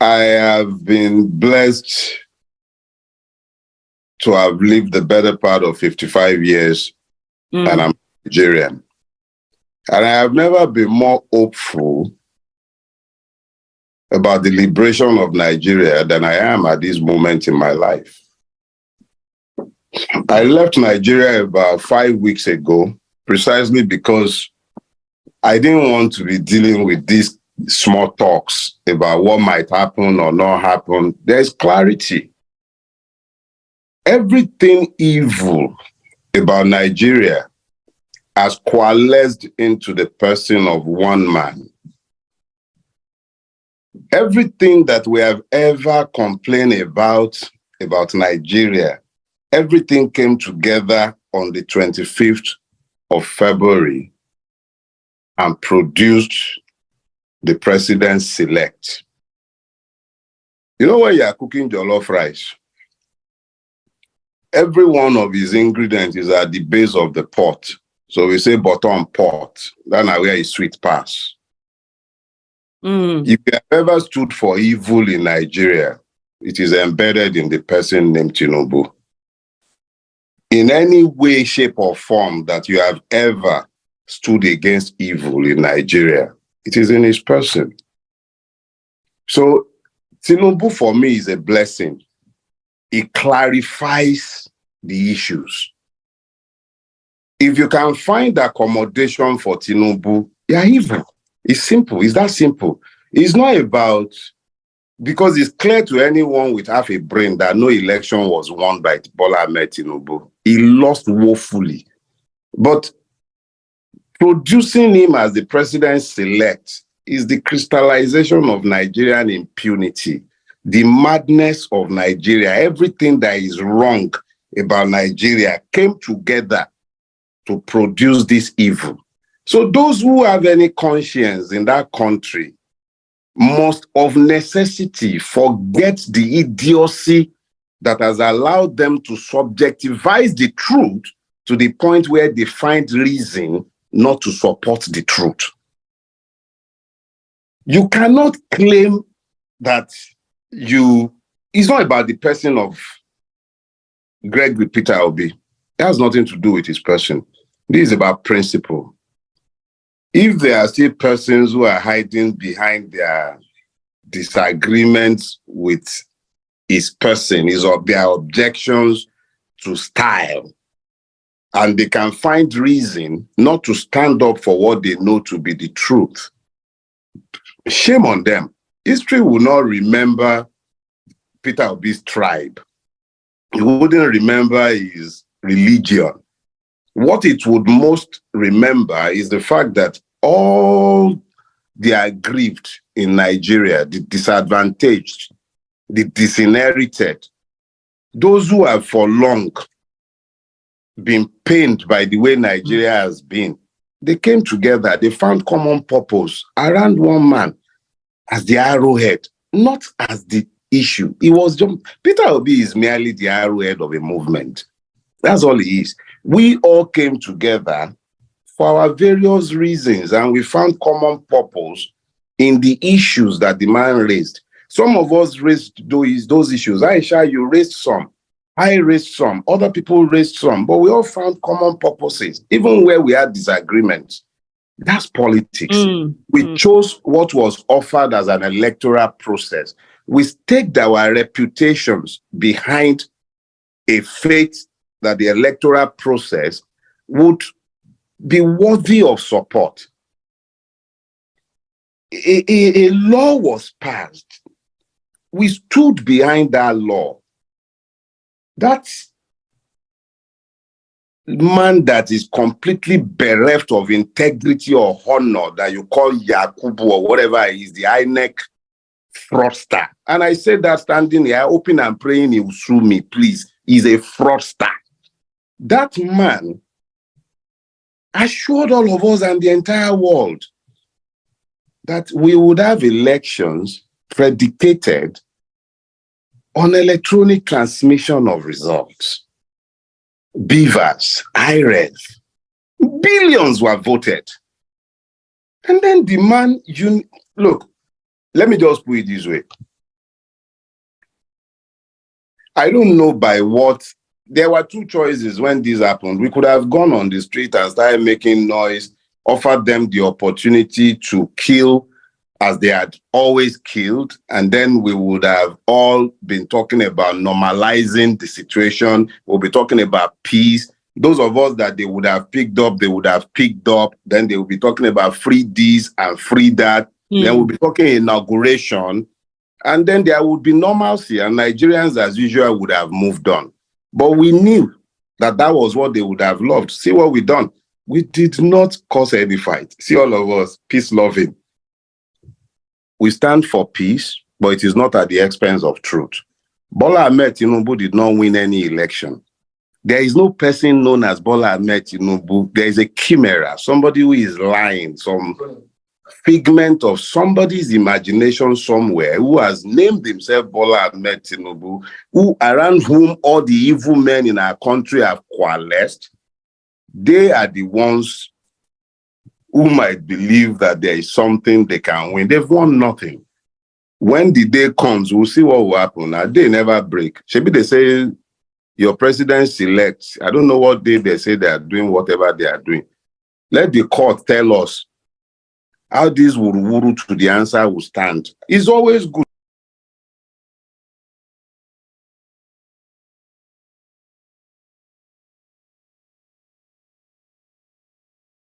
I have been blessed to have lived the better part of 55 years, and I'm Nigerian. And I have never been more hopeful about the liberation of Nigeria than I am at this moment in my life. I left Nigeria about 5 weeks ago, precisely because I didn't want to be dealing with these small talks about what might happen or not happen. There's clarity. Everything evil about Nigeria has coalesced into the person of one man. Everything that we have ever complained about Nigeria, everything came together on the 25th of February and produced the president-elect. You know, when you are cooking jollof rice, every one of his ingredients is at the base of the pot. So we say bottom pot. That's where his sweet pass. If you have ever stood for evil in Nigeria, it is embedded in the person named Tinubu. In any way, shape, or form that you have ever stood against evil in Nigeria, it is in his person. So Tinubu for me is a blessing. It clarifies the issues. If you can find accommodation for Tinubu, you're evil. It's simple. It's that simple. It's not about, because it's clear to anyone with half a brain that no election was won by Bola Ahmed Tinubu. He lost woefully. But producing him as the president-elect is the crystallization of Nigerian impunity, the madness of Nigeria. Everything that is wrong about Nigeria came together to produce this evil. So those who have any conscience in that country must of necessity forget the idiocy that has allowed them to subjectivize the truth to the point where they find reason not to support the truth. You cannot claim that it's not about the person of Gregory Peter Obi. It has nothing to do with his person. This is about principle. If there are still persons who are hiding behind their disagreements with his person, their objections to style, and they can find reason not to stand up for what they know to be the truth, shame on them. History will not remember Peter Obi's tribe. It wouldn't remember his religion. What it would most remember is the fact that all the aggrieved in Nigeria, the disadvantaged, the disinherited, those who have for long been pained by the way Nigeria has been, they came together, they found common purpose around one man as the arrowhead, not as the issue. It was just, Peter Obi is merely the arrowhead of a movement. That's all he is. We all came together for our various reasons, and we found common purpose in the issues that the man raised. Some of us raised those issues. Aisha, you raised some. I raised some. Other people raised some. But we all found common purposes, even where we had disagreements. That's politics. We chose what was offered as an electoral process. We staked our reputations behind a faith that the electoral process would be worthy of support. A law was passed. We stood behind that law. That man that is completely bereft of integrity or honor that you call Yakubu or whatever is the INEC fraudster. And I said that standing here, hoping and praying he will sue me, please. He's a fraudster. That man assured all of us and the entire world that we would have elections predicated on electronic transmission of results. Beavers, IREF, billions were voted. And then the man, look, let me just put it this way. I don't know by what. There were two choices when this happened. We could have gone on the street and started making noise, offered them the opportunity to kill as they had always killed, and then we would have all been talking about normalizing the situation. We'll be talking about peace. Those of us that they would have picked up, they would have picked up. Then they will be talking about free this and free that. Then we'll be talking inauguration. And then there would be normalcy, and Nigerians, as usual, would have moved on. But we knew that that was what they would have loved. See what we done. We did not cause any fight. See all of us, peace loving. We stand for peace, but it is not at the expense of truth. Bola Ahmed Tinubu did not win any election. There is no person known as Bola Ahmed Tinubu. There is a chimera, somebody who is lying, some figment of somebody's imagination somewhere, who has named himself Bola Ahmed Tinubu, who around whom all the evil men in our country have coalesced. They are the ones who might believe that there is something they can win. They've won nothing. When the day comes, we'll see what will happen. Now, they never break. Maybe they say your president selects. I don't know what day they say they are doing whatever they are doing. Let the court tell us how this wuru to the answer will stand. It's always good